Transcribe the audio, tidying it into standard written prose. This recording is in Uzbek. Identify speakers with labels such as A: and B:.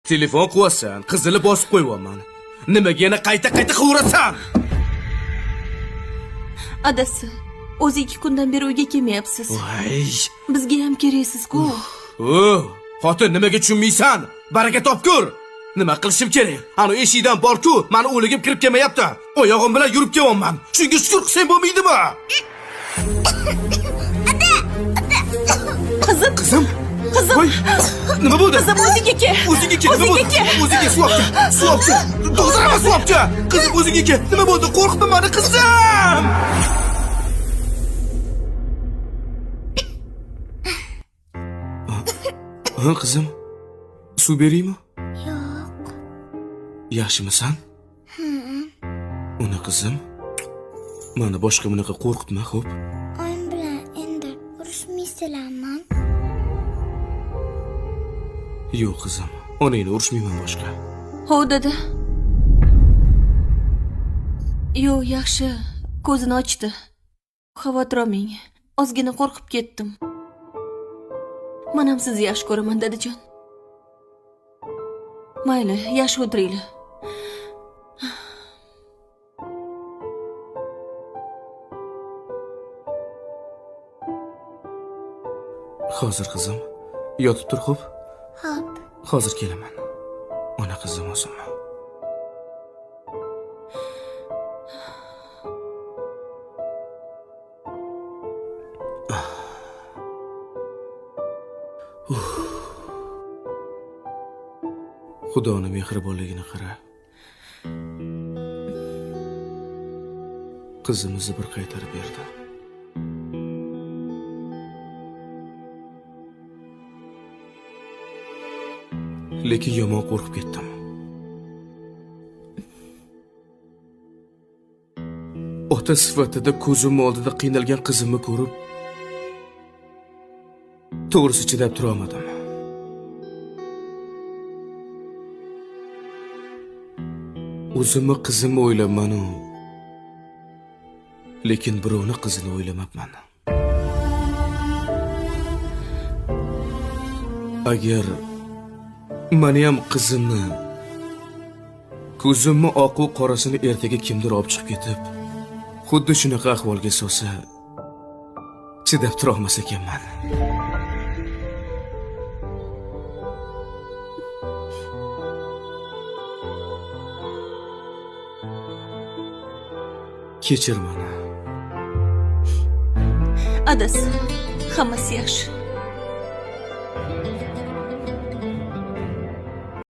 A: Telefon qilasan, qizini bosib qo'yibman. Nimaga yana qayta qilaverasan?
B: Adasi, o'zi 2 kundan beri uyga kelmayapsiz.
A: Voy.
B: Bizga ham keraksiz-ku.
A: Xotin nimaga tushunmaysan? Baraka topgur. Nima qilishim kerak? Ana eshikdan bor-ku, meni o'ligim kirib kelmayapti. Oyog'im bilan yurib kelyapman. Shunga shukr qilsang bo'lmaydimi? Qizim. Voy, nima bo'ldi?
B: Qizim, o'ziga kel.
A: O'ziga kel. Nima bo'ldi? O'ziga suvoqchi. To'g'rirama suvoqchi. Qizim o'ziga kel. Nima bo'ldi? Qo'rqitma meni qizim. Ha, qizim. Suv beraymi?
C: Yo'q.
A: Yaxshimisan? Uni qizim. Meni boshqa bunaqa qo'rqitma, xo'p?
C: Oyim bilan endi urushmaysizlarmi?
A: Yo'q qizim. Onangni urishmayman boshqa.
B: Ho, dada. Yo'q, yaxshi. Ko'zini ochdi. Xavotir olmang. Ozgina qo'rqib ketdim. Men ham sizni yaxshi ko'raman, dadajon. Mayli, yaxshi o'tiringlar.
A: Hozir qizim, yotib tur, xo'p?
C: Xo'p.
A: Hozir kelaman. Ona qizim o'zimmi? Xudoning mehribonligini qara. Qizimizni bir qaytarib berdi. Lekin yomon qo'rqib ketdim. Ota sifatida ko'zim oldida qiynalgan qizimni ko'rib, to'g'risi chidab tura olmadim. O'zimni qizimni o'ylabman-u, lekin birovni qizini o'ylamabman. Agar meni ham qizimni, ko'zimni oq va qorasini ertaga kimdir olib chiqib ketib, xuddi shunaqa ahvolga solsa, chidab tura olmas ekanman. Kechir meni.
B: Adasi, hammasi yaxshi.